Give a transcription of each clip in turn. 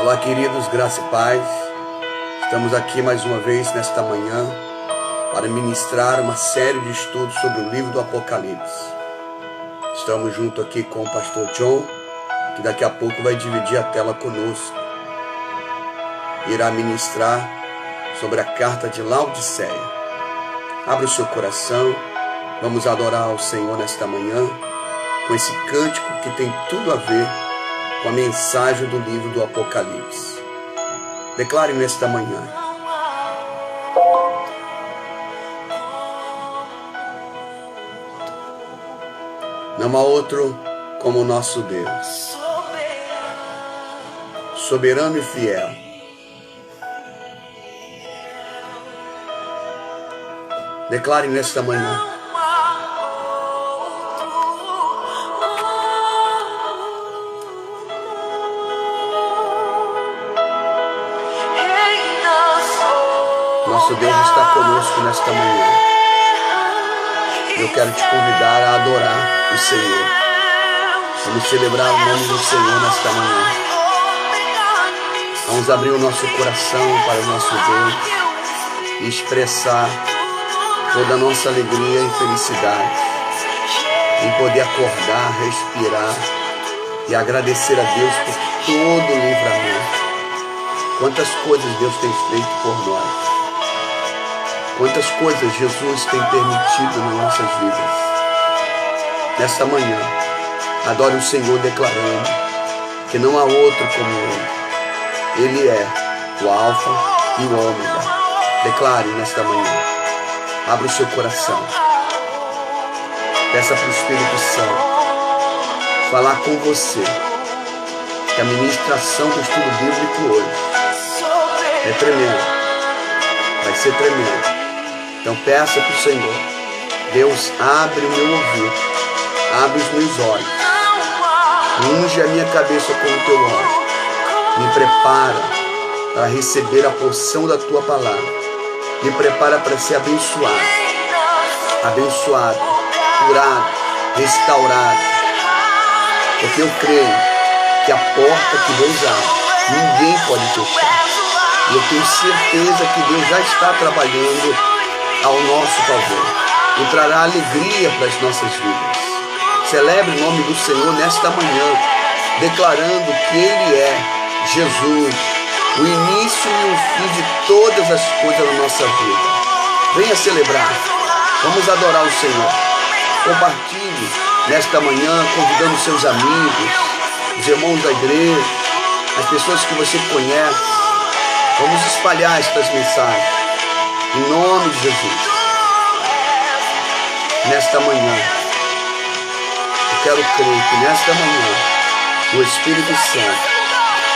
Olá, queridos, graça e paz. Estamos aqui mais uma vez nesta manhã para ministrar uma série de estudos sobre o livro do Apocalipse. Estamos junto aqui com o pastor John, que daqui a pouco vai dividir a tela conosco. Irá ministrar sobre a carta de Laodiceia. Abra o seu coração, vamos adorar ao Senhor nesta manhã com esse cântico que tem tudo a ver com a mensagem do livro do Apocalipse. Declare nesta manhã: não há outro como o nosso Deus, soberano e fiel. Declare nesta manhã: nosso Deus está conosco nesta manhã. Eu quero te convidar a adorar o Senhor. Vamos celebrar o nome do Senhor nesta manhã. Vamos abrir o nosso coração para o nosso Deus e expressar toda a nossa alegria e felicidade em poder acordar, respirar e agradecer a Deus por todo o livramento. Quantas coisas Deus tem feito por nós. Quantas coisas Jesus tem permitido nas nossas vidas. Nesta manhã, adore o Senhor declarando que não há outro como Ele. Ele é o Alfa e o Ômega. Declare nesta manhã. Abra o seu coração. Peça para o Espírito Santo falar com você. Que a ministração do estudo bíblico hoje é tremenda. Vai ser tremendo. Então peça para o Senhor: Deus, abre o meu ouvido, abre os meus olhos, unge a minha cabeça com o teu óleo, me prepara para receber a porção da tua palavra, me prepara para ser abençoado, curado, restaurado, porque eu creio que a porta que Deus abre, ninguém pode fechar, e eu tenho certeza que Deus já está trabalhando ao nosso favor e trará alegria para as nossas vidas. Celebre o nome do Senhor nesta manhã, declarando que Ele é Jesus, o início e o fim de todas as coisas da nossa vida. Venha celebrar, vamos adorar o Senhor. Compartilhe nesta manhã, convidando seus amigos, os irmãos da igreja, as pessoas que você conhece. Vamos espalhar estas mensagens em nome de Jesus. Nesta manhã, eu quero crer que nesta manhã o Espírito Santo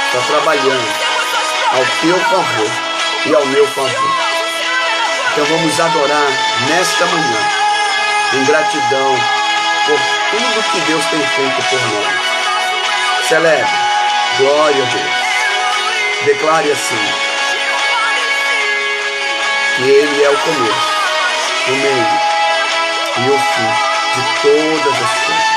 está trabalhando ao teu favor e ao meu favor. Então vamos adorar nesta manhã em gratidão por tudo que Deus tem feito por nós. Celebre, glória a Deus. Declare assim: que Ele é o começo, o meio e o fim de todas as coisas.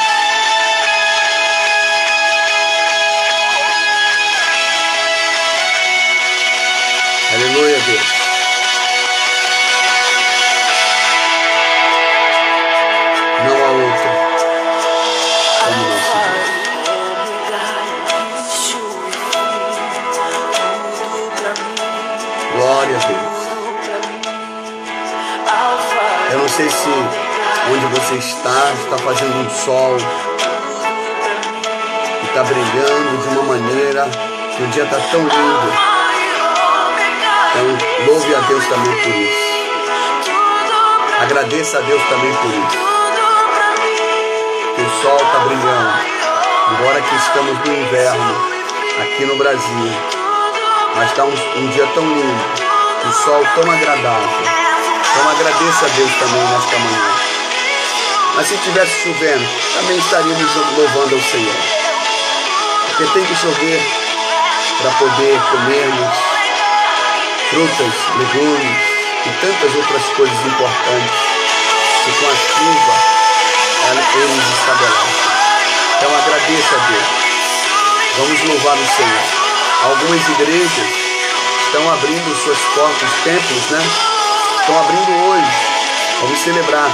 Aleluia, Deus. Não há outro como nosso Deus. Glória a Deus. Eu não sei se onde você está fazendo um sol e está brilhando de uma maneira que o dia está tão lindo. Então louve a Deus também por isso. Agradeça a Deus também por isso. Que o sol está brilhando. Embora que estamos no inverno aqui no Brasil, mas está um dia tão lindo, um sol tão agradável. Então agradeça a Deus também nesta manhã. Mas se estivesse chovendo, também estaríamos louvando ao Senhor. Porque tem que chover para poder comermos frutas, legumes e tantas outras coisas importantes que com a chuva eles estabelecem. Então agradeça a Deus. Vamos louvar o Senhor. Algumas igrejas estão abrindo suas portas, os templos, né? Estão abrindo hoje. Vamos celebrar.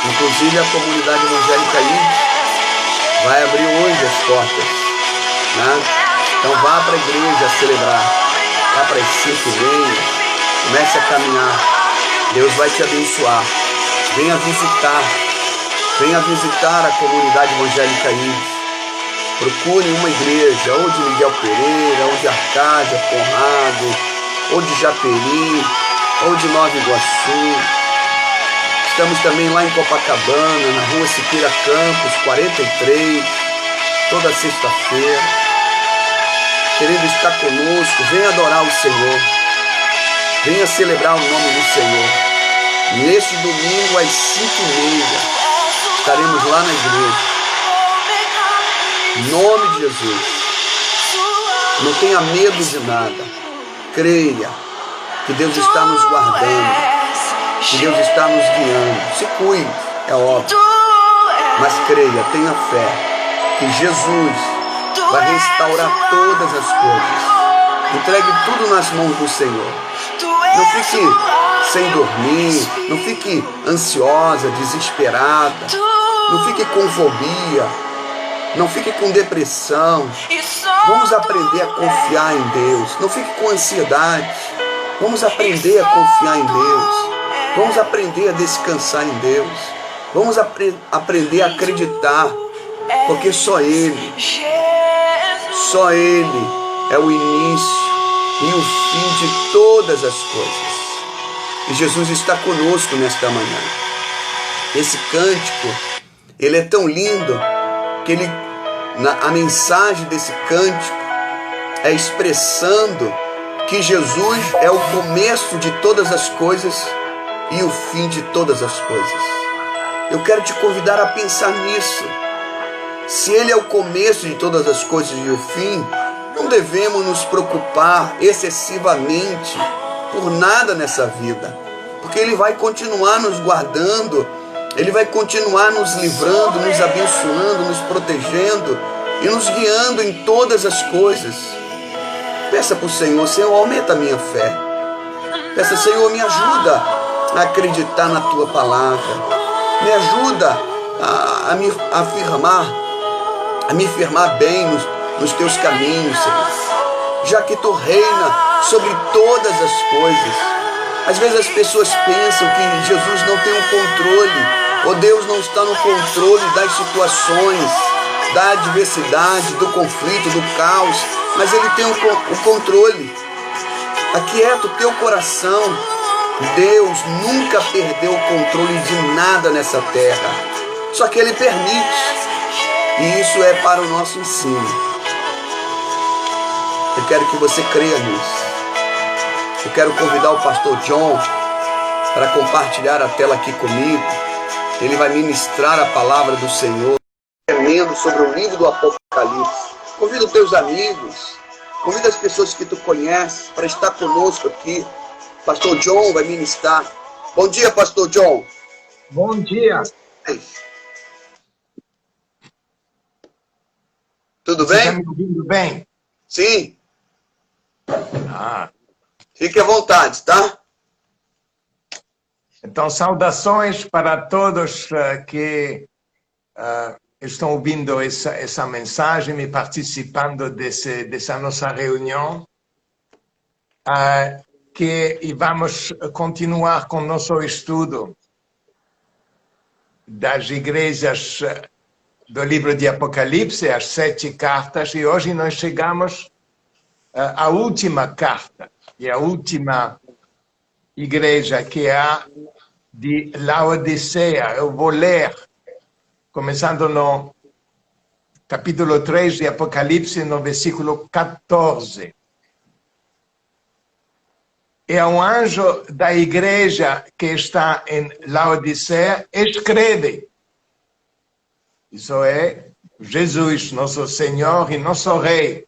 Inclusive a comunidade evangélica aí vai abrir hoje as portas, né? Então vá para a igreja celebrar. Vá para as 5h30. Comece a caminhar. Deus vai te abençoar. Venha visitar. Venha visitar a comunidade evangélica aí. Procure uma igreja, ou de Miguel Pereira, ou de Arcádia, Conrado, ou de Japeri, ou de Nova Iguaçu. Estamos também lá em Copacabana, na rua Siqueira Campos, 43, toda sexta-feira. Querendo estar conosco, venha adorar o Senhor. Venha celebrar o nome do Senhor. Neste domingo, às 5h30, estaremos lá na igreja. Em nome de Jesus. Não tenha medo de nada. Creia que Deus está nos guardando, que Deus está nos guiando. Se cuide, é óbvio. Mas creia, tenha fé que Jesus vai restaurar todas as coisas. Entregue tudo nas mãos do Senhor. Não fique sem dormir, não fique ansiosa, desesperada, não fique com fobia, não fique com depressão. Vamos aprender a confiar em Deus. Não fique com ansiedade. Vamos aprender a confiar em Deus. Vamos aprender a descansar em Deus. Vamos aprender a acreditar, porque só Ele é o início e o fim de todas as coisas. E Jesus está conosco nesta manhã. Esse cântico, ele é tão lindo que a mensagem desse cântico é expressando que Jesus é o começo de todas as coisas e o fim de todas as coisas. Eu quero te convidar a pensar nisso. Se Ele é o começo de todas as coisas e o fim, não devemos nos preocupar excessivamente por nada nessa vida, porque Ele vai continuar nos guardando, Ele vai continuar nos livrando, nos abençoando, nos protegendo e nos guiando em todas as coisas. Peça para o Senhor: Senhor, aumenta a minha fé. Peça: Senhor, me ajuda a acreditar na Tua palavra. Me ajuda a me firmar bem nos Teus caminhos, Senhor. Já que Tu reina sobre todas as coisas. Às vezes as pessoas pensam que Jesus não tem um controle, ou Deus não está no controle das situações, da adversidade, do conflito, do caos, mas Ele tem o controle. Aquieta o teu coração. Deus nunca perdeu o controle de nada nessa terra, só que Ele permite, e isso é para o nosso ensino. Eu quero que você creia nisso. Eu quero convidar o pastor John para compartilhar a tela aqui comigo. Ele vai ministrar a palavra do Senhor, lendo sobre o livro do Apocalipse. Convida os teus amigos, convida as pessoas que tu conheces para estar conosco aqui. Pastor John vai ministrar. Bom dia, pastor John. Bom dia. Tudo Você bem? está me ouvindo bem? Sim. Ah. Fique à vontade, tá? Então, saudações para todos que estão ouvindo essa mensagem e participando dessa nossa reunião. E vamos continuar com o nosso estudo das igrejas do livro de Apocalipse, as 7 cartas, e hoje nós chegamos à última carta, e a última igreja, que é a de Laodiceia. Eu vou ler, começando no capítulo 3 de Apocalipse, no versículo 14. E um anjo da igreja que está em Laodiceia escreve. Isso é Jesus, nosso Senhor e nosso Rei.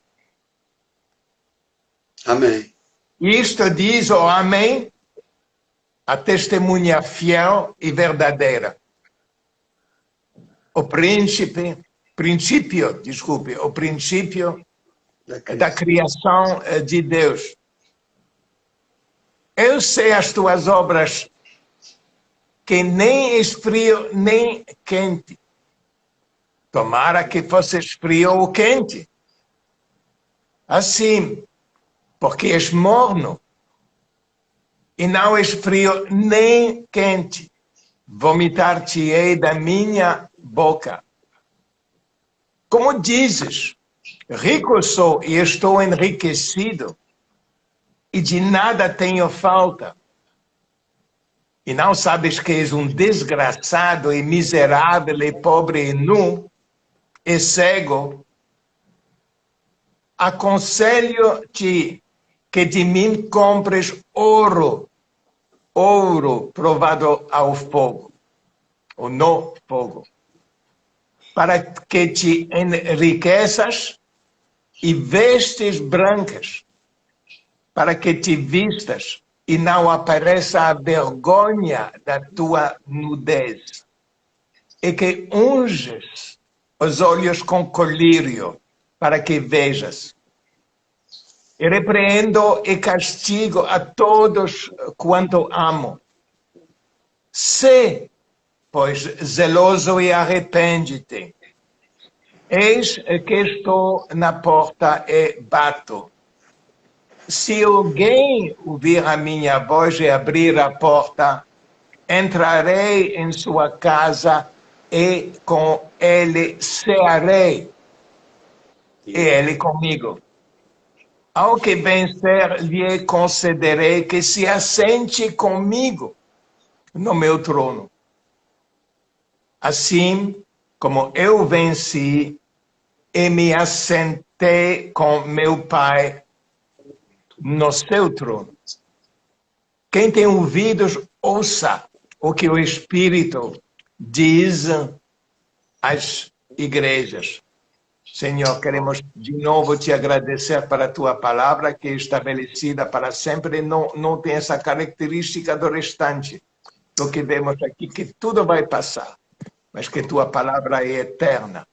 Amém. Isto diz o Amém, a testemunha fiel e verdadeira. O princípio da criação de Deus. Eu sei as tuas obras, que nem és frio nem quente. Tomara que fosses frio ou quente. Assim, porque és morno e não és frio nem quente, vomitar-te-ei da minha boca. Como dizes, rico sou e estou enriquecido, e de nada tenho falta. E não sabes que és um desgraçado e miserável e pobre e nu e cego? Aconselho-te que de mim compres ouro provado ao fogo, ou no fogo, para que te enriqueças e vestes brancas, para que te vistas e não apareça a vergonha da tua nudez, e que unges os olhos com colírio, para que vejas. E repreendo e castigo a todos quanto amo. Sê, pois, zeloso e arrepende-te. Eis que estou na porta e bato. Se alguém ouvir a minha voz e abrir a porta, entrarei em sua casa e com ele cearei, e ele comigo. Ao que vencer, lhe concederei que se assente comigo no meu trono. Assim como eu venci e me assentei com meu Pai no seu trono. Quem tem ouvidos, ouça o que o Espírito diz às igrejas. Senhor, queremos de novo te agradecer para a tua palavra, que é estabelecida para sempre, não tem essa característica do restante, do que vemos aqui, que tudo vai passar, mas que tua palavra é eterna,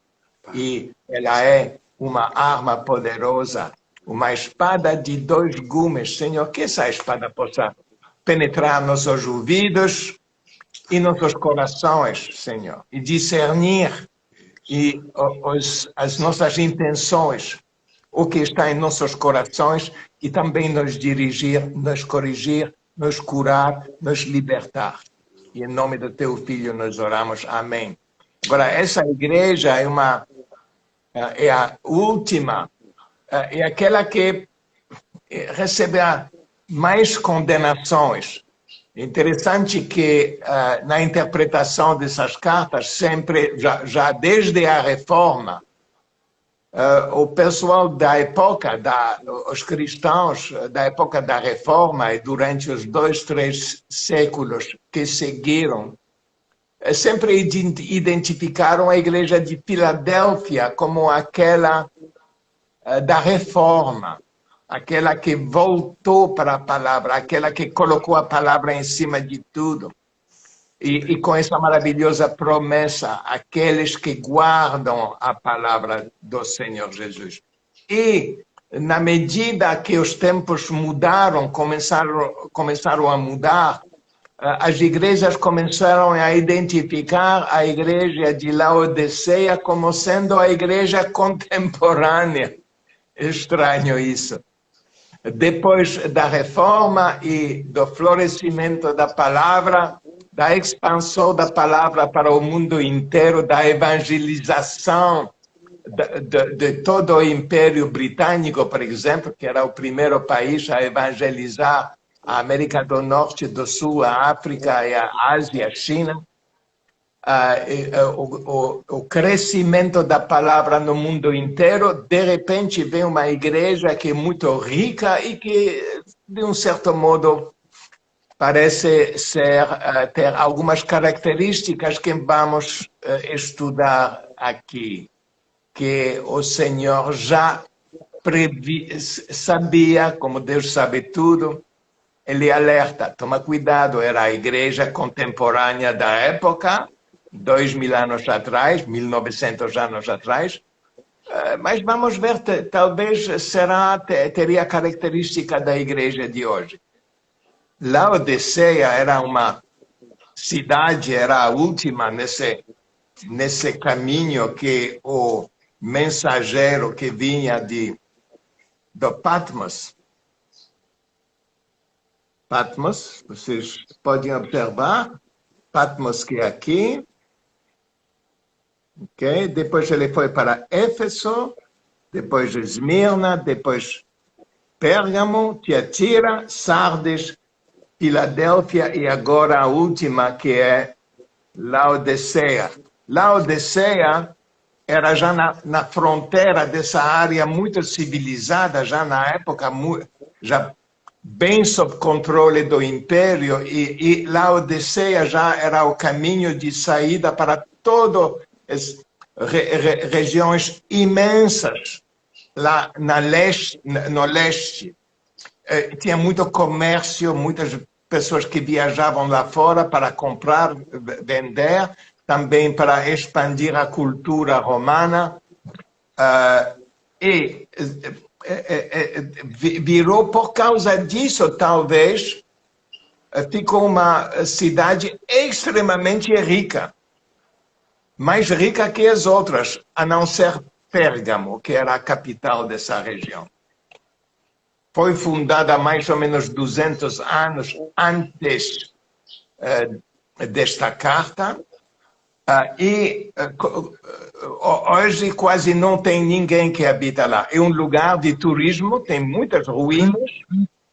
e ela é uma arma poderosa, uma espada de 2 gumes, Senhor, que essa espada possa penetrar nossos ouvidos e nossos corações, Senhor, e discernir as nossas intenções, o que está em nossos corações, e também nos dirigir, nos corrigir, nos curar, nos libertar. E em nome do teu Filho nós oramos. Amém. Agora, essa igreja é a última, é aquela que recebe mais condenações. Interessante que na interpretação dessas cartas, sempre, já desde a Reforma, o pessoal da época, os cristãos da época da Reforma e durante os 2, 3 séculos que seguiram, sempre identificaram a igreja de Filadélfia como aquela da Reforma, aquela que voltou para a palavra, aquela que colocou a palavra em cima de tudo. E com essa maravilhosa promessa, aqueles que guardam a palavra do Senhor Jesus. E, na medida que os tempos mudaram, começaram a mudar, as igrejas começaram a identificar a igreja de Laodiceia como sendo a igreja contemporânea. Estranho isso. Depois da reforma e do florescimento da palavra, da expansão da palavra para o mundo inteiro, da evangelização de todo o Império Britânico, por exemplo, que era o primeiro país a evangelizar a América do Norte, do Sul, a África, a Ásia, a China. O crescimento da palavra no mundo inteiro, de repente vem uma igreja que é muito rica e que, de um certo modo, parece ter algumas características que vamos estudar aqui, que o Senhor já sabia, como Deus sabe tudo. Ele alerta, toma cuidado, era a igreja contemporânea da época, 2000 anos atrás, 1900 anos atrás, Mas vamos ver, talvez teria a característica da igreja de hoje. Laodiceia era uma cidade, era a última nesse caminho que o mensageiro que vinha do Patmos, vocês podem observar, Patmos que é aqui, okay? Depois ele foi para Éfeso, depois Esmirna, depois Pérgamo, Tiatira, Sardes, Filadélfia e agora a última que é Laodiceia. Laodiceia era já na fronteira dessa área muito civilizada, já na época, já bem sob controle do Império, e Laodiceia já era o caminho de saída para todas as regiões imensas lá no leste. Tinha muito comércio, muitas pessoas que viajavam lá fora para comprar, vender, também para expandir a cultura romana. E virou, por causa disso, talvez, ficou uma cidade extremamente rica. Mais rica que as outras, a não ser Pérgamo, que era a capital dessa região. Foi fundada mais ou menos 200 anos antes desta carta, e hoje quase não tem ninguém que habita lá. É um lugar de turismo, tem muitas ruínas,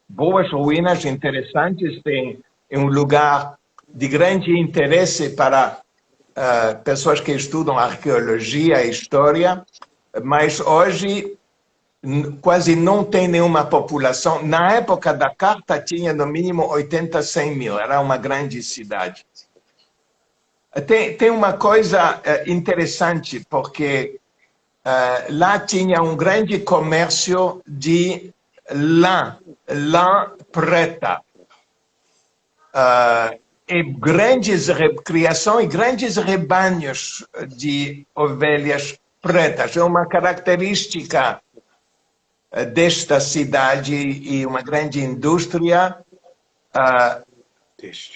boas ruínas interessantes, é um lugar de grande interesse para pessoas que estudam arqueologia e história, mas hoje quase não tem nenhuma população. Na época da carta tinha no mínimo 80, 100 mil, era uma grande cidade. Tem uma coisa interessante, porque lá tinha um grande comércio de lã preta. E grandes criação e grandes rebanhos de ovelhas pretas. É uma característica desta cidade e uma grande indústria.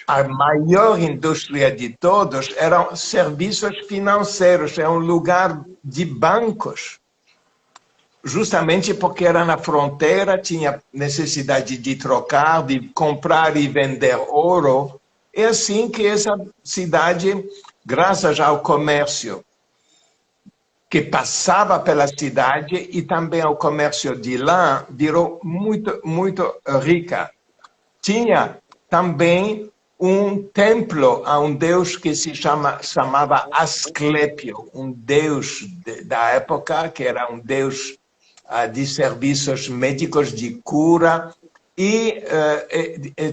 A maior indústria de todos eram serviços financeiros, é um lugar de bancos. Justamente porque era na fronteira, tinha necessidade de trocar, de comprar e vender ouro. É assim que essa cidade, graças ao comércio que passava pela cidade e também ao comércio de lã, virou muito, muito rica. Tinha também um templo a um deus que se chamava Asclépio, um deus da época, que era um deus de serviços médicos de cura, e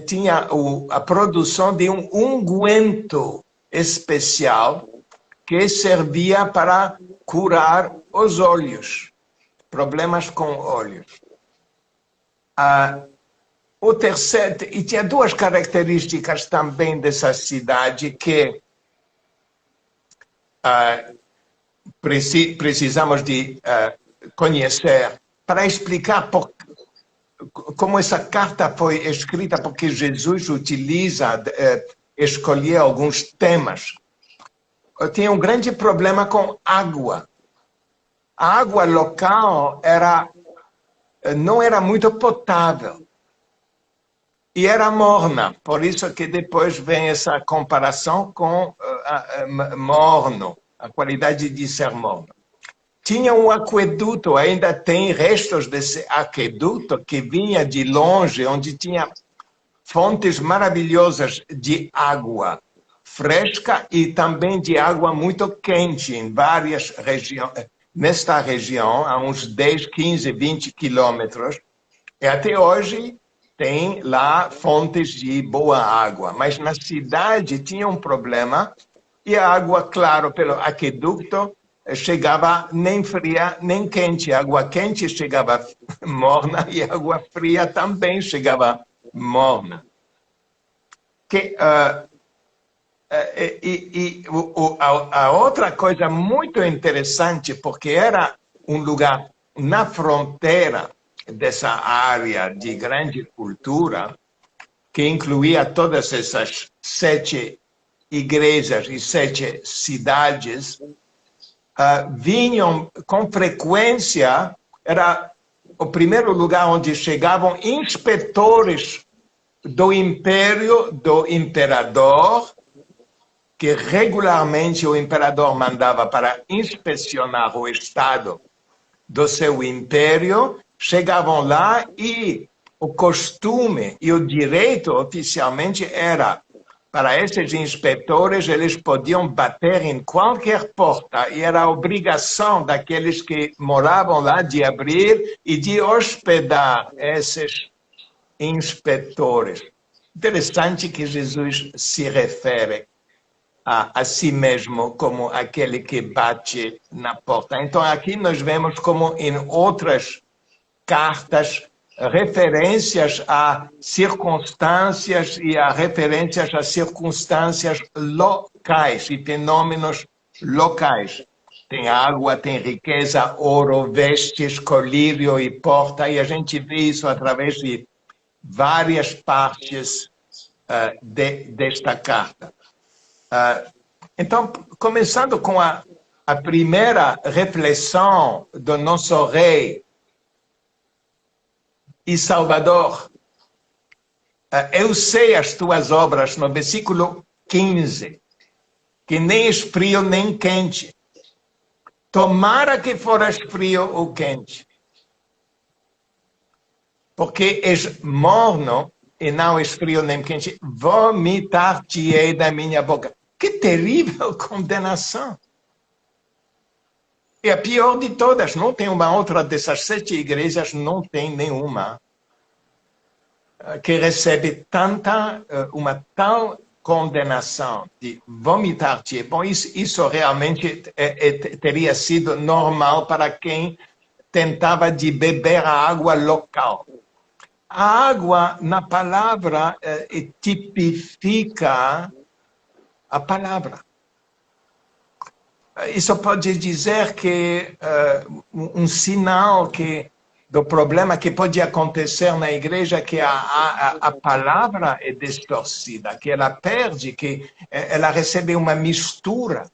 tinha a produção de um unguento especial que servia para curar os olhos, problemas com olhos. O terceiro, e tinha duas características também dessa cidade que precisamos de conhecer para explicar como essa carta foi escrita, porque Jesus escolher alguns temas. Tinha um grande problema com água. A água local não era muito potável. E era morna, por isso que depois vem essa comparação com morno, a qualidade de ser morno. Tinha um aqueduto, ainda tem restos desse aqueduto que vinha de longe, onde tinha fontes maravilhosas de água fresca e também de água muito quente em várias regiões. Nesta região, a uns 10, 15, 20 quilômetros, e até hoje tem lá fontes de boa água. Mas na cidade tinha um problema e a água, claro, pelo aqueduto, chegava nem fria nem quente. A água quente chegava morna e a água fria também chegava morna. A outra coisa muito interessante, porque era um lugar na fronteira dessa área de grande cultura, que incluía todas essas 7 igrejas e 7 cidades, vinham com frequência, era o primeiro lugar onde chegavam inspetores do império do imperador, que regularmente o imperador mandava para inspecionar o estado do seu império, chegavam lá e o costume e o direito oficialmente era, para esses inspetores, eles podiam bater em qualquer porta e era a obrigação daqueles que moravam lá de abrir e de hospedar esses inspetores. Interessante que Jesus se refere a si mesmo como aquele que bate na porta. Então, aqui nós vemos como em outras cartas referências a circunstâncias e a referências a circunstâncias locais e fenômenos locais. Tem água, tem riqueza, ouro, vestes, colírio e porta, e a gente vê isso através de várias partes desta carta. Então, começando com a primeira reflexão do nosso rei e Salvador, eu sei as tuas obras, no versículo 15, que nem és frio nem quente. Tomara que foras frio ou quente, porque és morno e não és frio nem quente, vomitar-te-ei da minha boca. Que terrível condenação! E a pior de todas, não tem uma outra dessas 7 igrejas, não tem nenhuma que recebe uma tal condenação de vomitar-te. Bom, isso realmente teria sido normal para quem tentava de beber a água local. A água, na palavra, tipifica a palavra. Isso pode dizer que um sinal do problema que pode acontecer na igreja, que a palavra é distorcida, que ela perde, que ela recebe uma mistura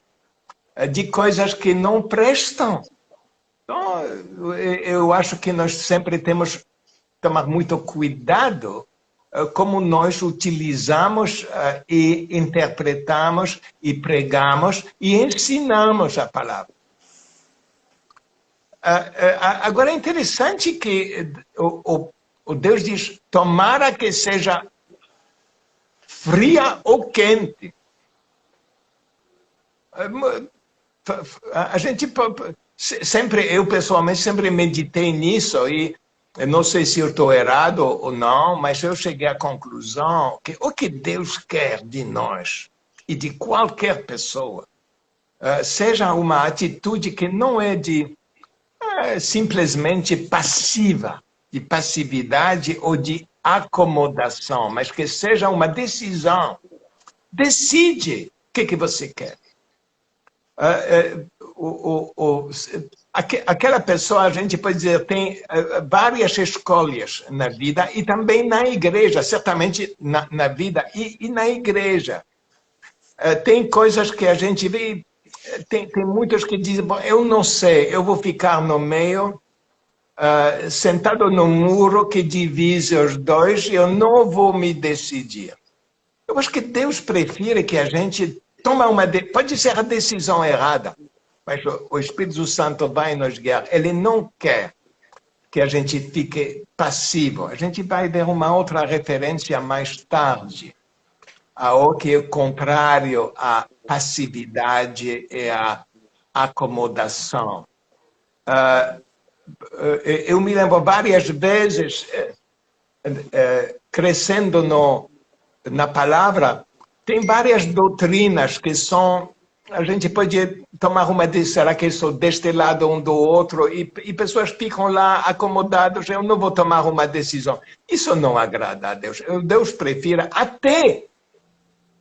de coisas que não prestam. Então, eu acho que nós sempre temos que tomar muito cuidado como nós utilizamos e interpretamos e pregamos e ensinamos a palavra. Agora é interessante que o Deus diz, tomara que seja fria ou quente. A gente sempre, eu pessoalmente sempre meditei nisso e eu não sei se eu estou errado ou não, mas eu cheguei à conclusão que o que Deus quer de nós e de qualquer pessoa seja uma atitude que não é de simplesmente passiva, de passividade ou de acomodação, mas que seja uma decisão. Decide o que você quer. Aquela pessoa, a gente pode dizer, tem várias escolhas na vida e também na igreja, certamente na vida e na igreja. Tem coisas que a gente vê, tem muitos que dizem, bom, eu não sei, eu vou ficar no meio, sentado no muro que divide os dois, eu não vou me decidir. Eu acho que Deus prefere que a gente tome pode ser a decisão errada, mas o Espírito Santo vai nos guiar. Ele não quer que a gente fique passivo. A gente vai ver uma outra referência mais tarde, ao que é contrário à passividade e à acomodação. Eu me lembro várias vezes, crescendo na palavra, tem várias doutrinas que são... A gente pode tomar uma decisão, será que eu sou deste lado um do outro? E pessoas ficam lá acomodadas, eu não vou tomar uma decisão. Isso não agrada a Deus. Deus prefere até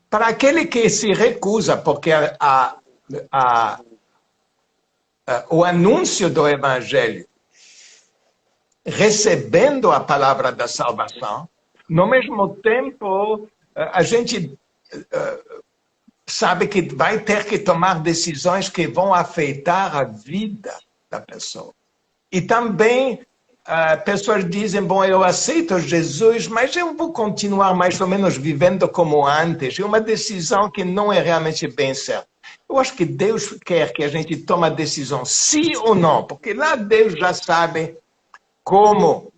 para aquele que se recusa, porque a o anúncio do Evangelho, recebendo a palavra da salvação, no mesmo tempo, a gente sabe que vai ter que tomar decisões que vão afetar a vida da pessoa. E também pessoas dizem, bom, eu aceito Jesus, mas eu vou continuar mais ou menos vivendo como antes. É uma decisão que não é realmente bem certa. Eu acho que Deus quer que a gente tome a decisão sim ou não, porque lá Deus já sabe como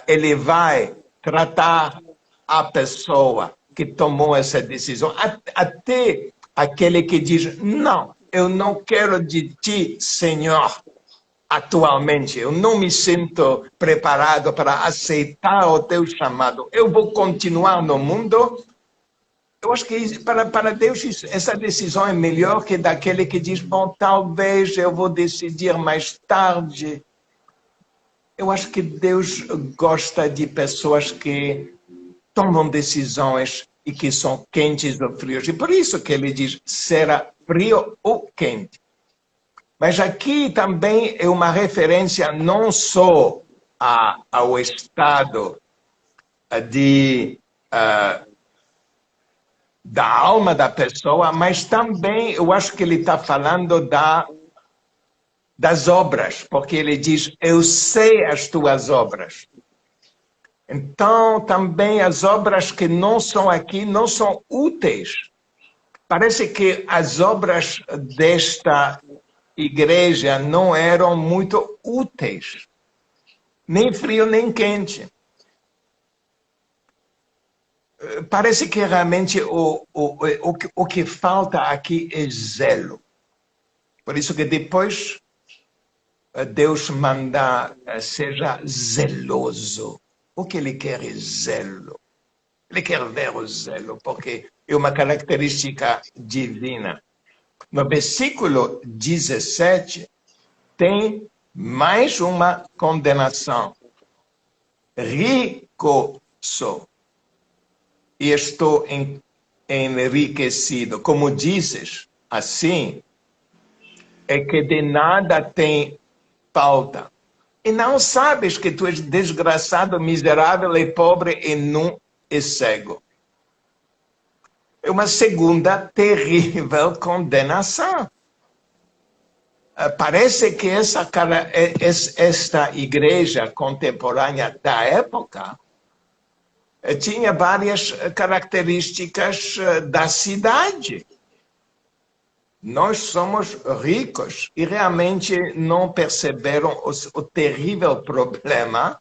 Ele vai tratar a pessoa que tomou essa decisão. Até aquele que diz, não, eu não quero de ti, Senhor, atualmente. Eu não me sinto preparado para aceitar o teu chamado. Eu vou continuar no mundo. Eu acho que para Deus essa decisão é melhor que daquele que diz, bom, talvez eu vou decidir mais tarde. Eu acho que Deus gosta de pessoas que tomam decisões e que são quentes ou frios. E por isso que ele diz, será frio ou quente. Mas aqui também é uma referência não só ao estado da alma da pessoa, mas também eu acho que ele está falando das obras, porque ele diz, eu sei as tuas obras. Então, também as obras que não são aqui não são úteis. Parece que as obras desta igreja não eram muito úteis, nem frio nem quente. Parece que realmente o que falta aqui é zelo. Por isso que depois Deus manda, seja zeloso. O que ele quer é zelo. Ele quer ver o zelo, porque é uma característica divina. No versículo 17, tem mais uma condenação. Rico sou, e estou enriquecido. Como dizes, assim, é que de nada tem falta. E não sabes que tu és desgraçado, miserável e pobre e nu e cego. É uma segunda terrível condenação. Parece que esta igreja contemporânea da época tinha várias características da cidade. Nós somos ricos e realmente não perceberam o terrível problema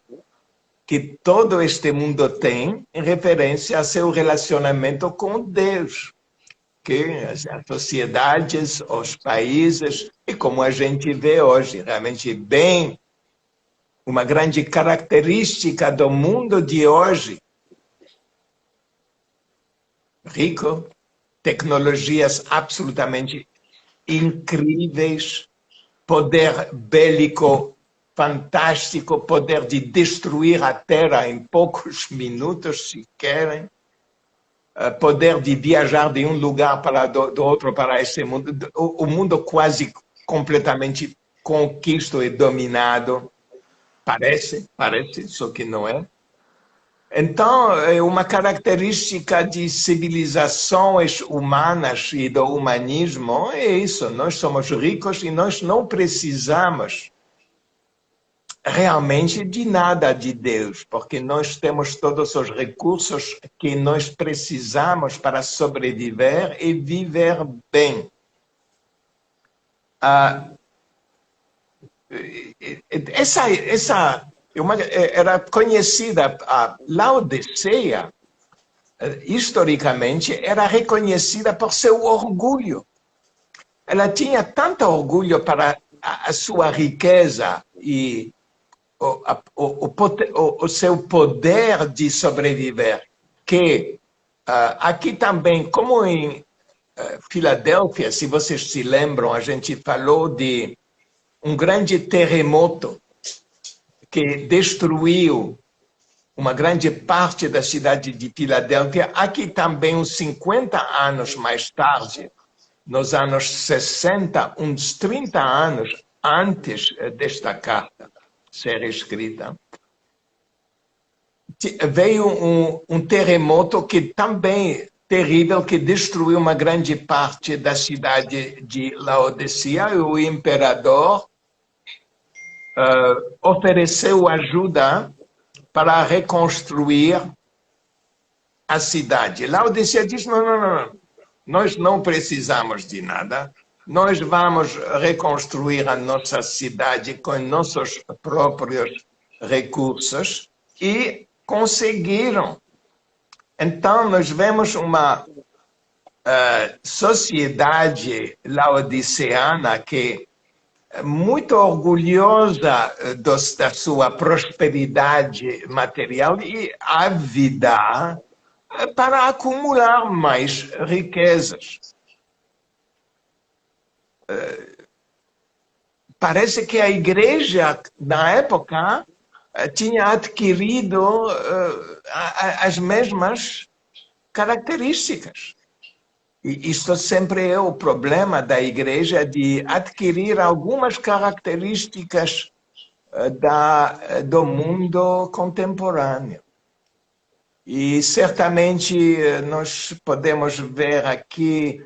que todo este mundo tem em referência a seu relacionamento com Deus. Que as sociedades, os países, e como a gente vê hoje, realmente bem, uma grande característica do mundo de hoje. Rico, tecnologias absolutamente incríveis, poder bélico fantástico, poder de destruir a Terra em poucos minutos, se querem, poder de viajar de um lugar para do outro para esse mundo, o mundo quase completamente conquisto e dominado, parece, só que não é. Então, é uma característica de civilizações humanas e do humanismo, é isso, nós somos ricos e nós não precisamos realmente de nada de Deus, porque nós temos todos os recursos que nós precisamos para sobreviver e viver bem. Era conhecida, a Laodiceia, historicamente, era reconhecida por seu orgulho. Ela tinha tanto orgulho para a sua riqueza e o seu poder de sobreviver, que aqui também, como em Filadélfia, se vocês se lembram, a gente falou de um grande terremoto que destruiu uma grande parte da cidade de Filadélfia. Aqui também, uns 50 anos mais tarde, nos anos 60, uns 30 anos antes desta carta ser escrita, veio um terremoto que também terrível, que destruiu uma grande parte da cidade de Laodicea, e o imperador ofereceu ajuda para reconstruir a cidade. Laodicea disse, não, nós não precisamos de nada, nós vamos reconstruir a nossa cidade com nossos próprios recursos, e conseguiram. Então, nós vemos uma sociedade laodiceana que é muito orgulhosa da sua prosperidade material e ávida para acumular mais riquezas. Parece que a igreja, na época, tinha adquirido as mesmas características. E isso sempre é o problema da igreja, de adquirir algumas características do mundo contemporâneo. E certamente nós podemos ver aqui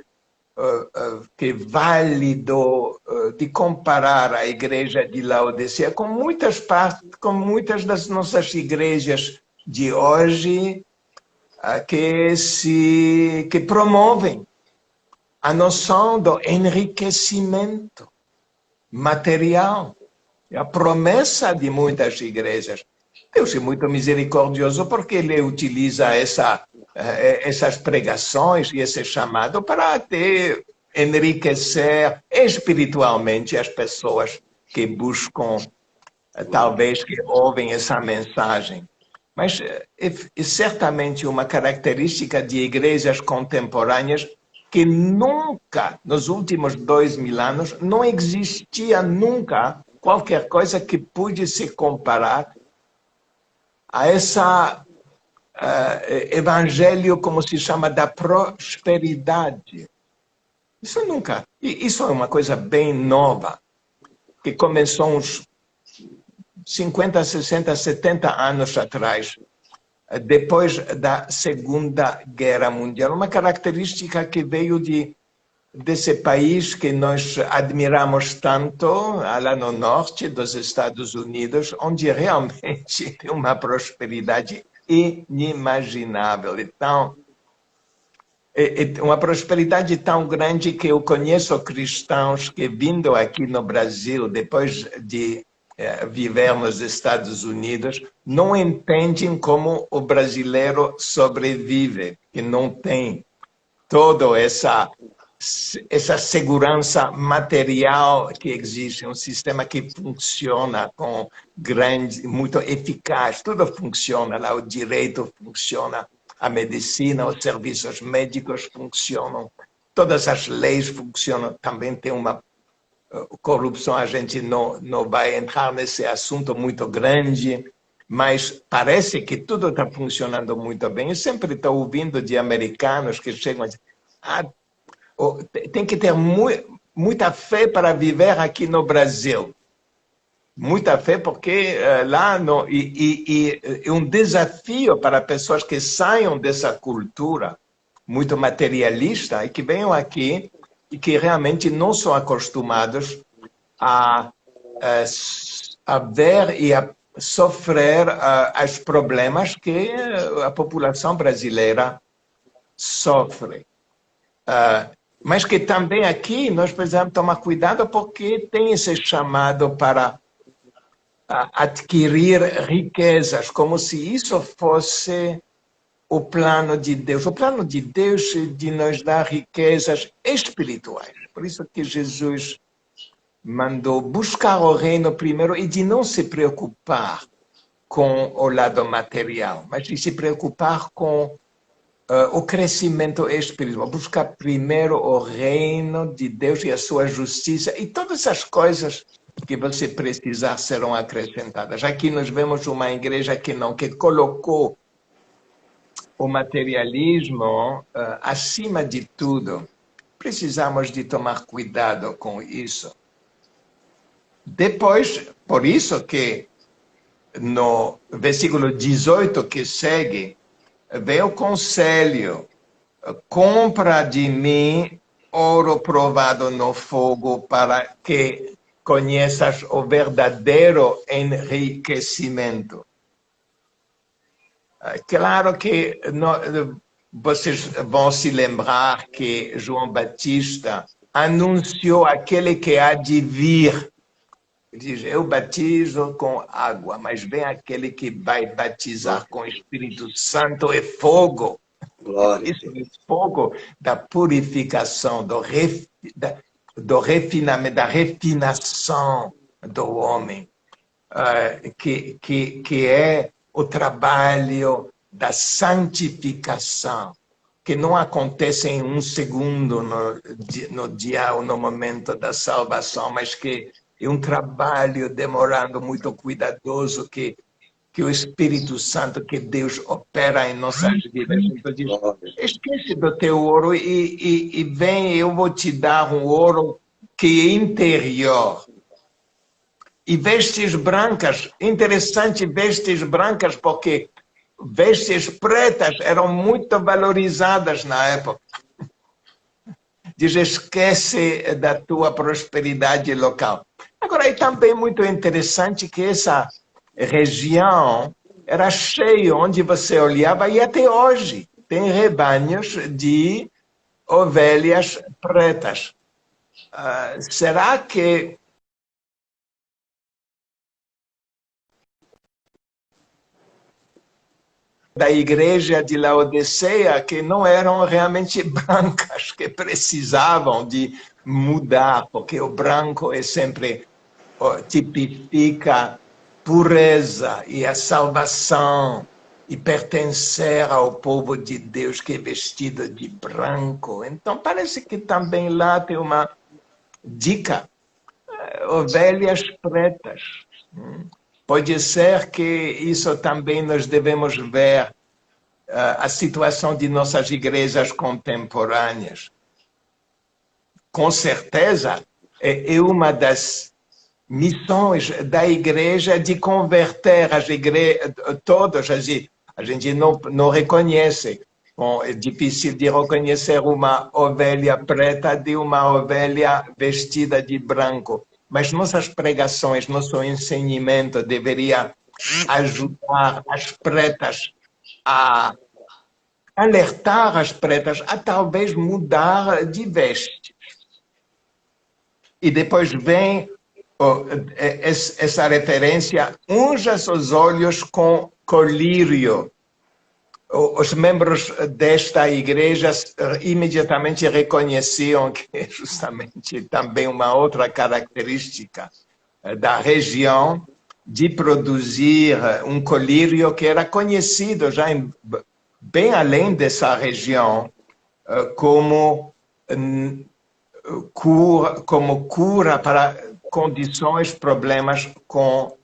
que é válido de comparar a igreja de Laodicea com muitas das nossas igrejas de hoje, que promovem a noção do enriquecimento material. É a promessa de muitas igrejas. Deus é muito misericordioso porque Ele utiliza essas pregações e esse chamado para até enriquecer espiritualmente as pessoas que buscam, talvez, que ouvem essa mensagem. Mas é certamente uma característica de igrejas contemporâneas que nunca, nos últimos 2000 anos, não existia nunca qualquer coisa que pudesse se comparar a essa evangelho, como se chama, da prosperidade. Isso nunca. E isso é uma coisa bem nova, que começou uns 50, 60, 70 anos atrás, depois da Segunda Guerra Mundial. Uma característica que veio desse país que nós admiramos tanto, lá no norte dos Estados Unidos, onde realmente tem uma prosperidade inimaginável. Então, é uma prosperidade tão grande que eu conheço cristãos que, vindo aqui no Brasil, depois de viver nos Estados Unidos, não entendem como o brasileiro sobrevive, que não tem toda essa segurança material que existe, um sistema que funciona com muito eficaz, tudo funciona lá, o direito funciona, a medicina, os serviços médicos funcionam, todas as leis funcionam, também tem uma corrupção, a gente não vai entrar nesse assunto muito grande, mas parece que tudo está funcionando muito bem. Eu sempre estou ouvindo de americanos que chegam e dizem, tem que ter muita fé para viver aqui no Brasil. Muita fé, porque lá é um desafio para pessoas que saiam dessa cultura muito materialista e que venham aqui e que realmente não são acostumados a ver e a sofrer os problemas que a população brasileira sofre. Mas que também aqui nós precisamos tomar cuidado porque tem esse chamado para adquirir riquezas, como se isso fosse o plano de Deus. O plano de Deus é de nos dar riquezas espirituais. Por isso que Jesus mandou buscar o reino primeiro e de não se preocupar com o lado material, mas de se preocupar com o crescimento espiritual, buscar primeiro o reino de Deus e a sua justiça, e todas as coisas que você precisar serão acrescentadas. Aqui nós vemos uma igreja que colocou o materialismo acima de tudo, precisamos de tomar cuidado com isso. Depois, por isso que no versículo 18 que segue, vem o conselho: compra de mim ouro provado no fogo para que conheças o verdadeiro enriquecimento. Claro que vocês vão se lembrar que João Batista anunciou aquele que há de vir. Ele diz: eu batizo com água, mas vem aquele que vai batizar com Espírito Santo e fogo. Glória. Isso é fogo da purificação, do refinamento, da refinação do homem, que é o trabalho da santificação, que não acontece em um segundo no dia ou no momento da salvação, mas que é um trabalho demorado, muito cuidadoso, que o Espírito Santo, que Deus opera em nossas vidas. Então diz: esquece do teu ouro e vem, eu vou te dar um ouro que é interior. E vestes brancas, interessante, vestes brancas, porque vestes pretas eram muito valorizadas na época. Diz: esquece da tua prosperidade local. Agora, é também muito interessante que essa região era cheia, onde você olhava, e até hoje tem rebanhos de ovelhas pretas. Será que da igreja de Laodiceia, que não eram realmente brancas, que precisavam de mudar, porque o branco é sempre tipifica pureza e a salvação e pertencer ao povo de Deus, que é vestido de branco. Então parece que também lá tem uma dica: ovelhas pretas. Pode ser que isso também nós devemos ver a situação de nossas igrejas contemporâneas. Com certeza, é uma das missões da igreja de converter as igrejas, todos. A gente não reconhece. Bom, é difícil de reconhecer uma ovelha preta de uma ovelha vestida de branco. Mas nossas pregações, nosso ensinamento deveria ajudar as pretas a alertar as pretas a talvez mudar de veste. E depois vem essa referência: unja os olhos com colírio. Os membros desta igreja imediatamente reconheciam que é justamente também uma outra característica da região, de produzir um colírio que era conhecido já bem além dessa região como cura para condições, problemas com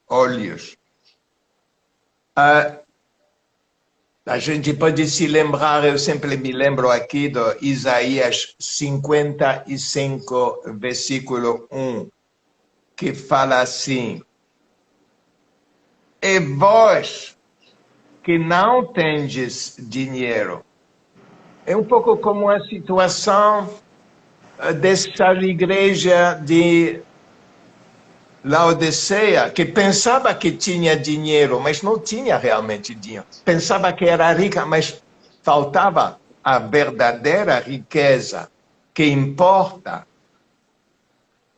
olhos. A gente pode se lembrar, eu sempre me lembro aqui do Isaías 55, versículo 1, que fala assim: e vós que não tendes dinheiro. É um pouco como a situação dessa igreja de Laodiceia, que pensava que tinha dinheiro, mas não tinha realmente dinheiro. Pensava que era rica, mas faltava a verdadeira riqueza que importa.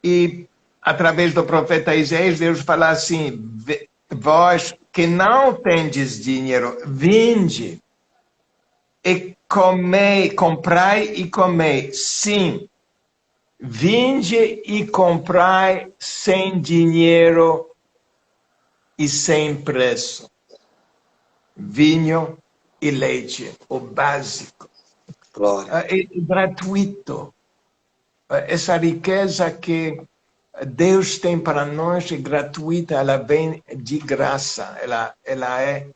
E, através do profeta Isaías, Deus fala assim: vós que não tendes dinheiro, vinde e comei, comprai e comei. Sim, vinde e comprai sem dinheiro e sem preço. Vinho e leite, o básico. Glória. É gratuito. Essa riqueza que Deus tem para nós é gratuita, ela vem de graça, ela é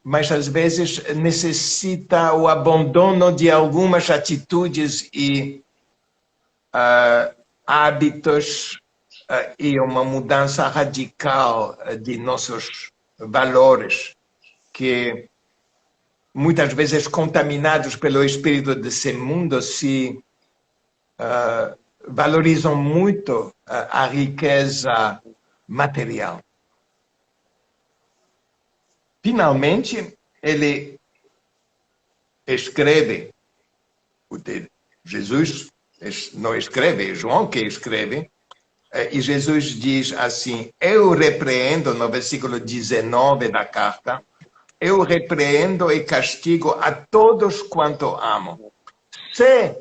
mas às vezes necessita o abandono de algumas atitudes e hábitos e uma mudança radical de nossos valores, que muitas vezes contaminados pelo espírito desse mundo se valorizam muito a riqueza material. Finalmente, ele escreve, Jesus não escreve, é João que escreve, e Jesus diz assim: eu repreendo, no versículo 19 da carta, eu repreendo e castigo a todos quanto amo. Se,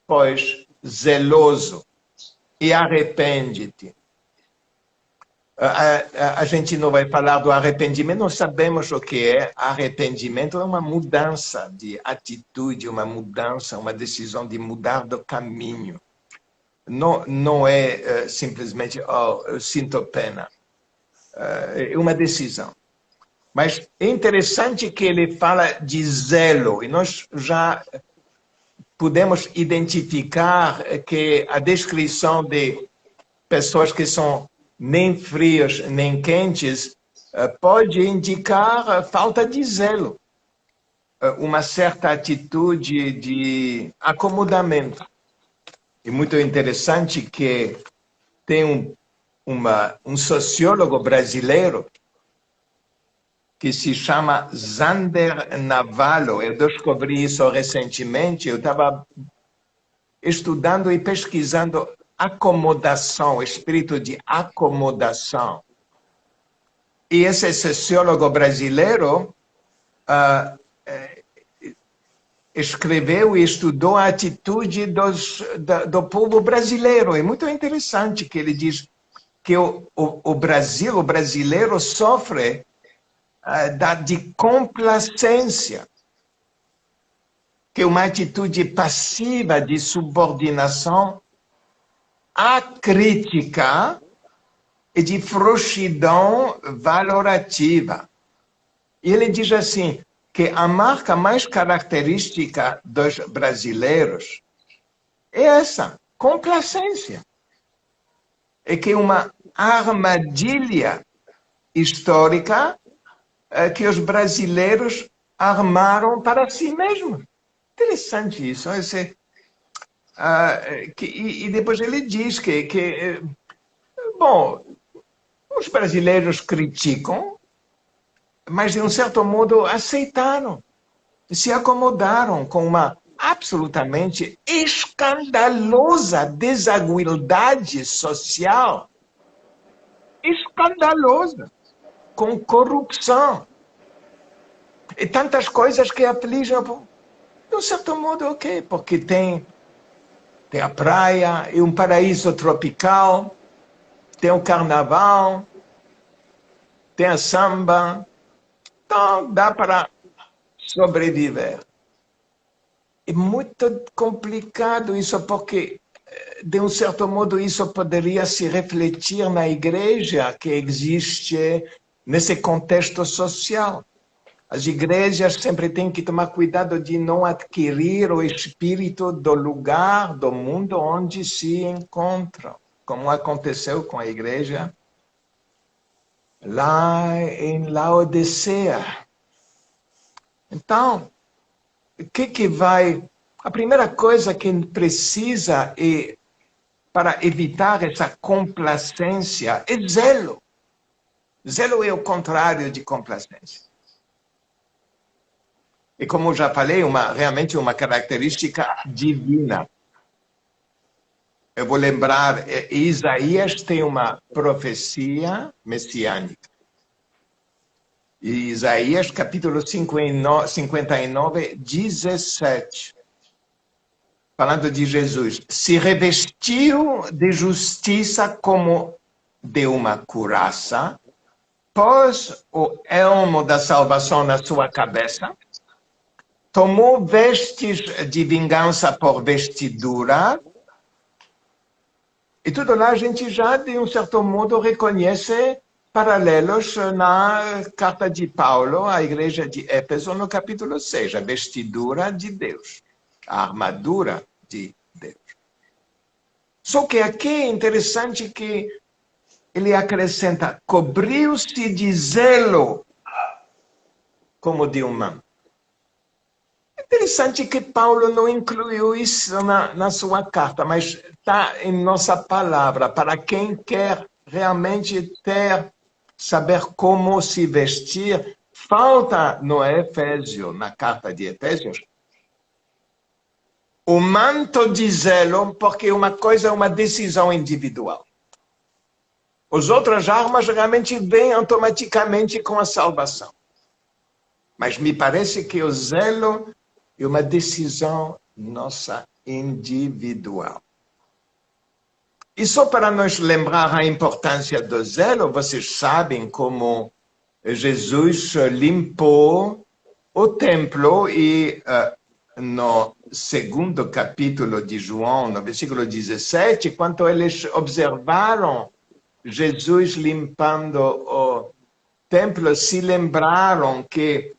pois, zeloso e arrepende-te. A gente não vai falar do arrependimento, nós sabemos o que é. Arrependimento é uma mudança de atitude, uma mudança, uma decisão de mudar do caminho. Não é simplesmente, eu sinto pena. É uma decisão. Mas é interessante que ele fala de zelo, e nós já podemos identificar que a descrição de pessoas que são nem frios nem quentes pode indicar falta de zelo, uma certa atitude de acomodamento. É muito interessante que tem um sociólogo brasileiro que se chama Zander Navallo. Eu descobri isso recentemente. Eu estava estudando e pesquisando acomodação, espírito de acomodação. E esse sociólogo brasileiro escreveu e estudou a atitude do povo brasileiro. É muito interessante que ele diz que o brasileiro sofre de complacência, que é uma atitude passiva de subordinação à crítica e de frouxidão valorativa. E ele diz assim, que a marca mais característica dos brasileiros é essa, complacência. É que é uma armadilha histórica que os brasileiros armaram para si mesmos. Interessante isso. E depois ele diz que bom, os brasileiros criticam, mas de um certo modo aceitaram, se acomodaram com uma absolutamente escandalosa desigualdade social. Escandalosa. Com corrupção. E tantas coisas que afligem. De um certo modo, ok, porque tem a praia, é um paraíso tropical, tem o carnaval, tem a samba. Então, dá para sobreviver. É muito complicado isso, porque, de um certo modo, isso poderia se refletir na igreja que existe nesse contexto social. As igrejas sempre têm que tomar cuidado de não adquirir o espírito do lugar, do mundo onde se encontram, como aconteceu com a igreja lá em Laodicea. Então, a primeira coisa que precisa para evitar essa complacência é zelo. Zelo é o contrário de complacência. E como já falei, realmente uma característica divina. Eu vou lembrar, Isaías tem uma profecia messiânica. E Isaías, capítulo 59, 17. Falando de Jesus. Se revestiu de justiça como de uma couraça, pôs o elmo da salvação na sua cabeça, tomou vestes de vingança por vestidura, e tudo lá a gente já, de um certo modo, reconhece paralelos na carta de Paulo à igreja de Éfeso, no capítulo 6, a vestidura de Deus, a armadura de Deus. Só que aqui é interessante que ele acrescenta, cobriu-se de zelo, como de um manto. É interessante que Paulo não incluiu isso na sua carta, mas está em nossa palavra, para quem quer realmente saber como se vestir. Falta no Efésio, na carta de Efésios, o manto de zelo, porque uma coisa é uma decisão individual. As outras armas realmente vêm automaticamente com a salvação. Mas me parece que o zelo é uma decisão nossa individual. E só para nos lembrar a importância do zelo, vocês sabem como Jesus limpou o templo e no segundo capítulo de João, no versículo 17, quando eles observaram Jesus limpando o templo, se lembraram que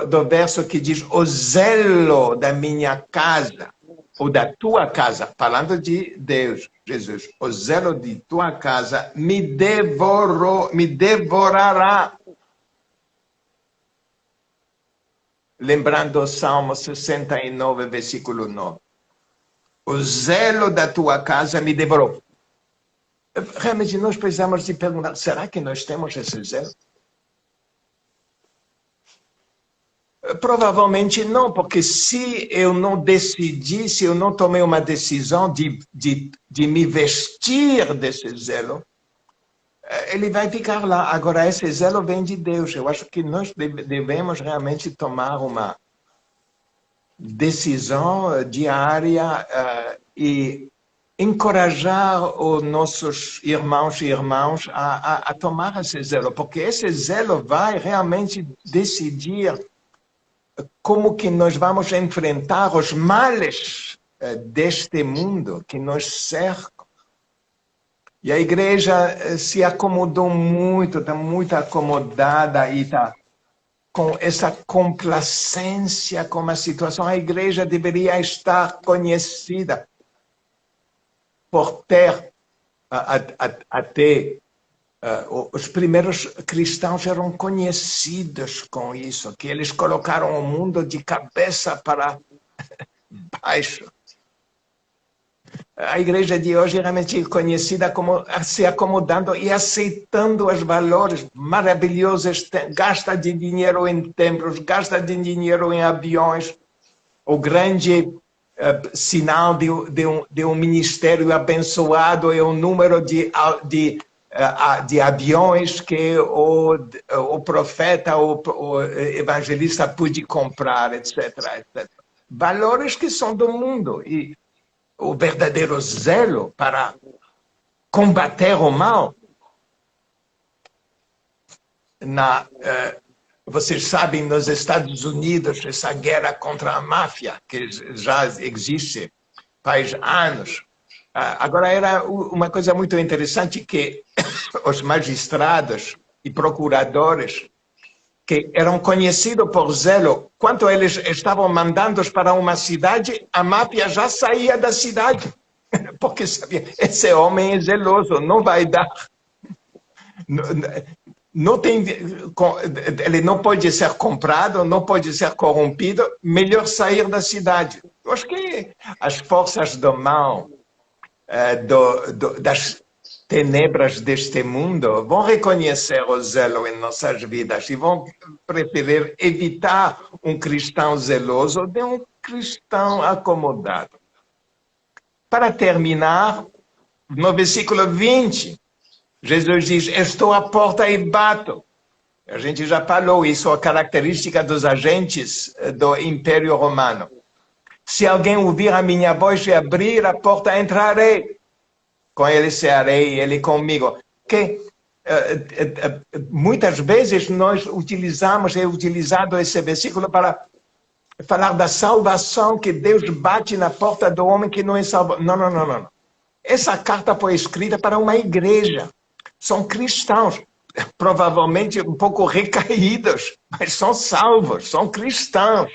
do verso que diz o zelo da minha casa, ou da tua casa, falando de Deus, Jesus, o zelo de tua casa me devorará. Lembrando o Salmo 69, versículo 9. O zelo da tua casa me devorou. Realmente nós precisamos de perguntar, será que nós temos esse zelo? Provavelmente não, porque se eu não decidi, se eu não tomei uma decisão de me vestir desse zelo, ele vai ficar lá. Agora, esse zelo vem de Deus. Eu acho que nós devemos realmente tomar uma decisão diária e encorajar os nossos irmãos e irmãs a tomar esse zelo, porque esse zelo vai realmente decidir como que nós vamos enfrentar os males deste mundo que nos cerca. E a igreja se acomodou muito, está muito acomodada e está com essa complacência com a situação. A igreja deveria estar conhecida por ter até os primeiros cristãos eram conhecidos com isso, que eles colocaram o mundo de cabeça para baixo. A igreja de hoje é realmente conhecida como se acomodando e aceitando os valores maravilhosos, gasta de dinheiro em templos, gasta de dinheiro em aviões. O grande sinal de um ministério abençoado é o número de aviões que o profeta, o evangelista pôde comprar, etc, etc. Valores que são do mundo. E o verdadeiro zelo para combater o mal. Vocês sabem, nos Estados Unidos, essa guerra contra a máfia, que já existe faz anos. Agora, era uma coisa muito interessante que os magistrados e procuradores, que eram conhecidos por zelo, quando eles estavam mandados para uma cidade, a máfia já saía da cidade, porque sabia, esse homem é zeloso, não vai dar. Não tem, ele não pode ser comprado, não pode ser corrompido, melhor sair da cidade. Eu acho que as forças do mal, das tenebras deste mundo, vão reconhecer o zelo em nossas vidas e vão preferir evitar um cristão zeloso de um cristão acomodado. Para terminar, no versículo 20, Jesus diz, estou à porta e bato. A gente já falou isso, a característica dos agentes do Império Romano. Se alguém ouvir a minha voz e abrir a porta, entrarei. Com ele serei, ele comigo. Que muitas vezes nós é utilizado esse versículo para falar da salvação, que Deus bate na porta do homem que não é salvo. Não. Essa carta foi escrita para uma igreja. São cristãos. provavelmente um pouco recaídos, mas são salvos, são cristãos.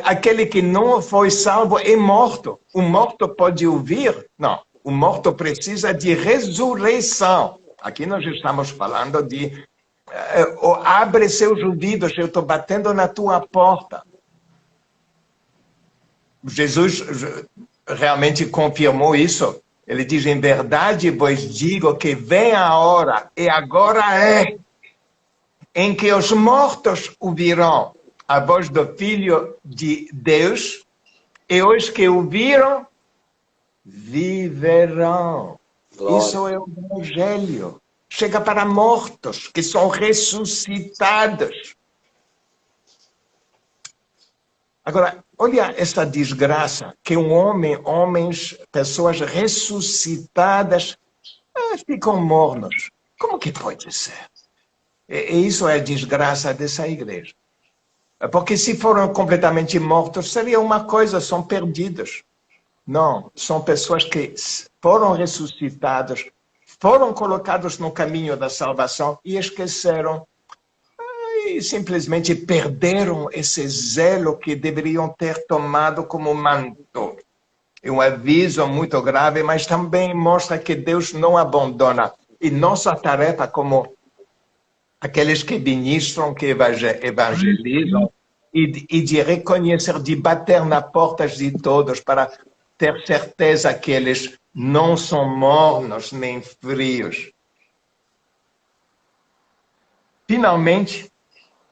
Aquele que não foi salvo é morto. O morto pode ouvir? Não. O morto precisa de ressurreição. Aqui nós estamos falando de abre seus ouvidos, eu estou batendo na tua porta. Jesus realmente confirmou isso. Ele diz, em verdade vos digo que vem a hora, e agora é, em que os mortos ouvirão a voz do Filho de Deus, e os que ouviram viverão. Glória. Isso é o Evangelho. Chega para mortos, que são ressuscitados. Agora, olha essa desgraça, que homens, pessoas ressuscitadas, ficam mornos. Como que pode ser? E isso é a desgraça dessa igreja. Porque se foram completamente mortos, seria uma coisa, são perdidos. Não, são pessoas que foram ressuscitadas, foram colocados no caminho da salvação e esqueceram. E simplesmente perderam esse zelo que deveriam ter tomado como manto. É um aviso muito grave, mas também mostra que Deus não abandona. E nossa tarefa como aqueles que ministram, que evangelizam, e de reconhecer, de bater nas portas de todos para ter certeza que eles não são mornos nem frios. Finalmente,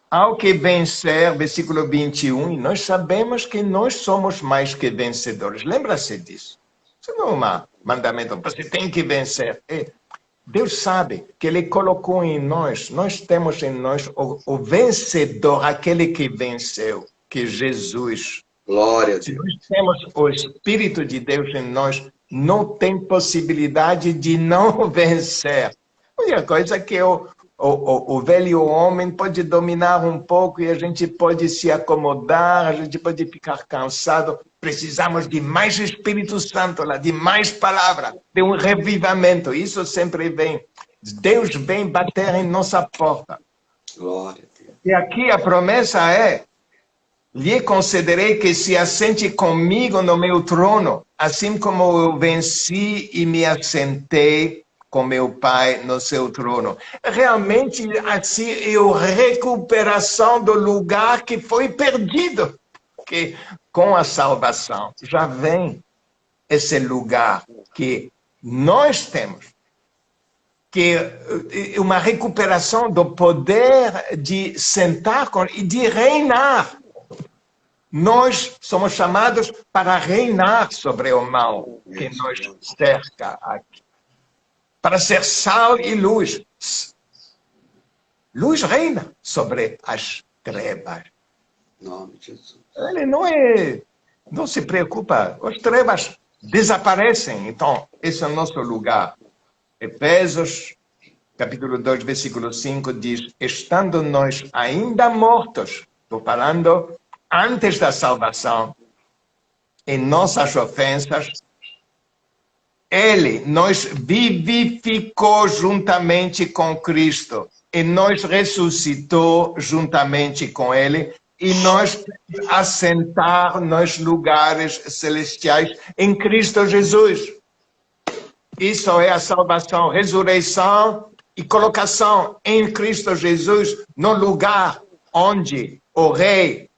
ao que vencer, versículo 21, e nós sabemos que nós somos mais que vencedores. Lembra-se disso. Isso não é um mandamento, você tem que vencer. Deus sabe que Ele colocou em nós temos em nós o vencedor, aquele que venceu, que é Jesus. Glória a Deus. Se nós temos o Espírito de Deus em nós, não tem possibilidade de não vencer. A única coisa que o velho homem pode dominar um pouco e a gente pode se acomodar, a gente pode ficar cansado. Precisamos de mais Espírito Santo, de mais palavra, de um revivamento. Isso sempre vem. Deus vem bater em nossa porta. Glória a Deus. E aqui a promessa é: lhe concederei que se assente comigo no meu trono, assim como eu venci e me assentei com meu Pai no seu trono. Realmente, assim, é a recuperação do lugar que foi perdido. Que com a salvação já vem esse lugar que nós temos, que é uma recuperação do poder de sentar e de reinar. Nós somos chamados para reinar sobre o mal que nos cerca aqui. Para ser sal e luz. Luz reina sobre as trevas. Em nome de Jesus. Ele não se preocupa. As trevas desaparecem. Então, esse é o nosso lugar. Efésios, capítulo 2, versículo 5, diz: estando nós ainda mortos, estou falando antes da salvação, em nossas ofensas, Ele nos vivificou juntamente com Cristo e nos ressuscitou juntamente com Ele e nos assentar nos lugares celestiais em Cristo Jesus. Isso é a salvação, ressurreição e colocação em Cristo Jesus no lugar onde o Rei,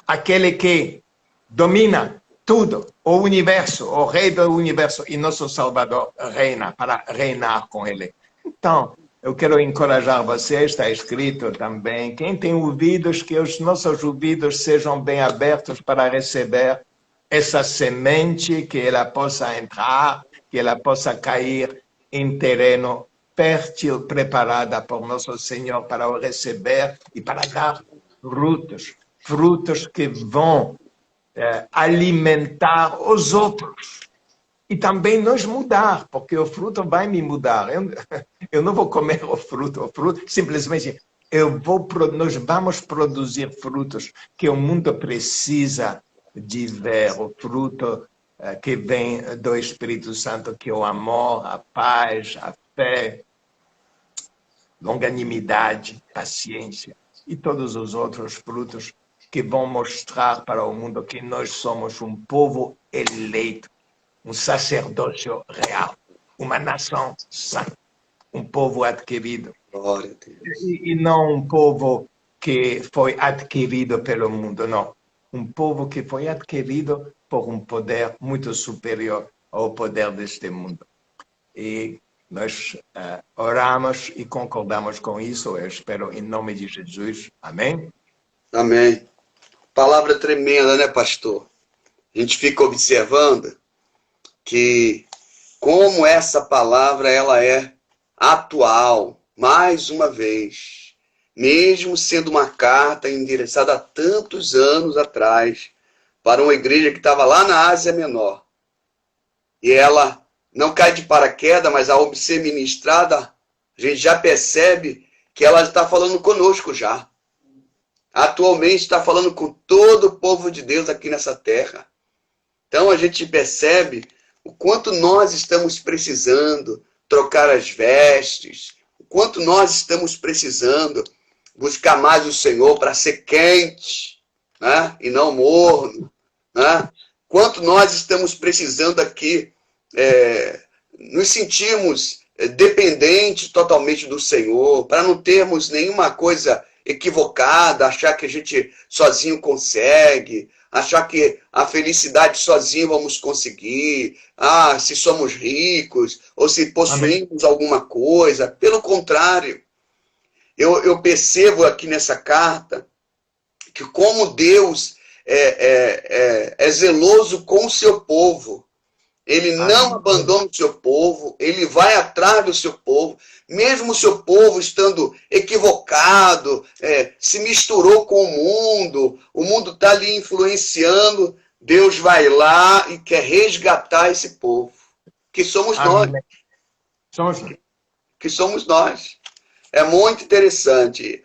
aquele que domina tudo, o universo, o Rei do universo e nosso Salvador reina, para reinar com Ele. Então, eu quero encorajar você, está escrito também, quem tem ouvidos, que os nossos ouvidos sejam bem abertos para receber essa semente, que ela possa entrar, que ela possa cair em terreno fértil, preparada por nosso Senhor para o receber e para dar frutos que vão alimentar os outros. E também nos mudar, porque o fruto vai me mudar. Eu não vou comer o fruto simplesmente nós vamos produzir frutos que o mundo precisa de ver, o fruto que vem do Espírito Santo, que é o amor, a paz, a fé. longanimidade, paciência e todos os outros frutos que vão mostrar para o mundo que nós somos um povo eleito, um sacerdócio real, uma nação santa, um povo adquirido. Glória a Deus. E não um povo que foi adquirido pelo mundo, não. Um povo que foi adquirido por um poder muito superior ao poder deste mundo. E nós oramos e concordamos com isso, eu espero em nome de Jesus. Amém? Amém. Palavra tremenda, né, pastor? A gente fica observando que como essa palavra ela é atual, mais uma vez, mesmo sendo uma carta endereçada há tantos anos atrás para uma igreja que estava lá na Ásia Menor. E ela não cai de paraquedas, mas ao ser ministrada, a gente já percebe que ela está falando conosco já. Atualmente está falando com todo o povo de Deus aqui nessa terra. Então a gente percebe o quanto nós estamos precisando trocar as vestes, o quanto nós estamos precisando buscar mais o Senhor para ser quente, né? E não morno. Né? Quanto nós estamos precisando aqui nos sentirmos dependentes totalmente do Senhor, para não termos nenhuma coisa equivocada, achar que a gente sozinho consegue, achar que a felicidade sozinho vamos conseguir, se somos ricos, ou se possuímos alguma coisa. Pelo contrário, eu percebo aqui nessa carta que como Deus é zeloso com o seu povo. Ele não abandona o seu povo, ele vai atrás do seu povo, mesmo o seu povo estando equivocado, se misturou com o mundo está ali influenciando, Deus vai lá e quer resgatar esse povo, que somos nós. Que somos nós. É muito interessante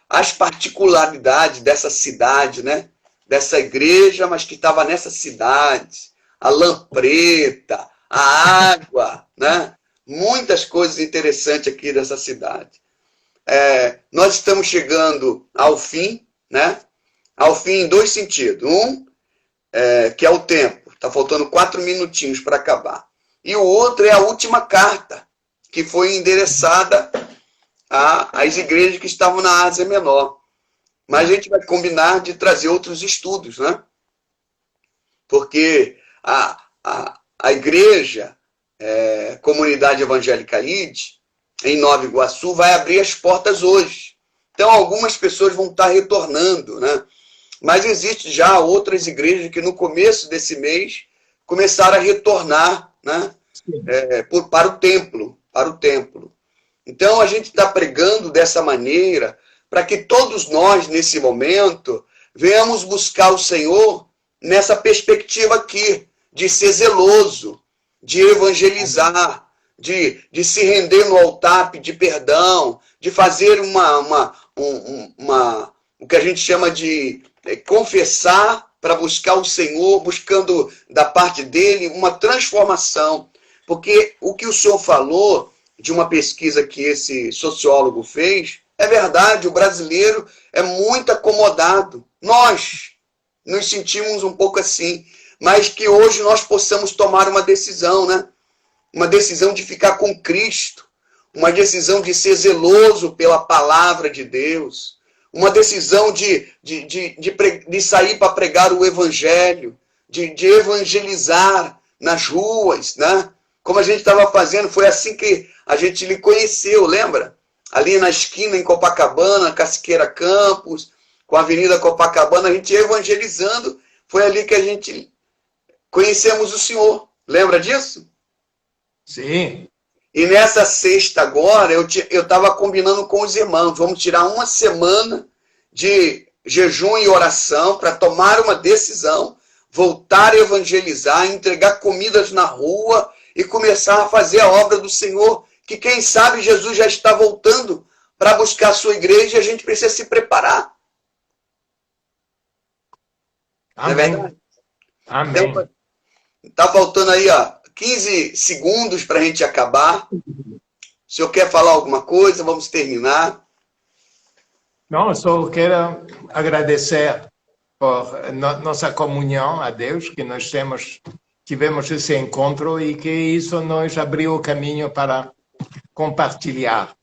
as particularidades dessa cidade, né? Dessa igreja, mas que estava nessa cidade. A lampreta, a água, né? Muitas coisas interessantes aqui dessa cidade. Nós estamos chegando ao fim, né? Ao fim em dois sentidos. Um, que é o tempo. Está faltando 4 minutinhos para acabar. E o outro é a última carta, que foi endereçada às igrejas que estavam na Ásia Menor. Mas a gente vai combinar de trazer outros estudos, né? Porque a igreja, Comunidade Evangélica ID, em Nova Iguaçu, vai abrir as portas hoje. Então, algumas pessoas vão estar retornando, né? Mas existem já outras igrejas que no começo desse mês começaram a retornar, né? Para o templo. Então, a gente está pregando dessa maneira para que todos nós, nesse momento, venhamos buscar o Senhor nessa perspectiva aqui, de ser zeloso, de evangelizar, de se render no altar, pedir perdão, de fazer o que a gente chama de confessar para buscar o Senhor, buscando da parte dele uma transformação. Porque o que o senhor falou de uma pesquisa que esse sociólogo fez, é verdade, o brasileiro é muito acomodado. Nós nos sentimos um pouco assim, mas que hoje nós possamos tomar uma decisão, né? Uma decisão de ficar com Cristo, uma decisão de ser zeloso pela palavra de Deus, uma decisão de sair para pregar o evangelho, de evangelizar nas ruas, né? Como a gente estava fazendo, foi assim que a gente lhe conheceu, lembra? Ali na esquina, em Copacabana, Cassiqueira Campos, com a Avenida Copacabana, a gente ia evangelizando, foi ali que a gente conhecemos o Senhor. Lembra disso? Sim. E nessa sexta agora, eu estava combinando com os irmãos, vamos tirar uma semana de jejum e oração para tomar uma decisão, voltar a evangelizar, entregar comidas na rua e começar a fazer a obra do Senhor, que quem sabe Jesus já está voltando para buscar a sua igreja e a gente precisa se preparar. Amém. Não é verdade? Amém. Então, tá faltando aí, 15 segundos para a gente acabar. O senhor quer falar alguma coisa? Vamos terminar. Não, eu só quero agradecer por nossa comunhão a Deus, que nós tivemos esse encontro e que isso nos abriu o caminho para compartilhar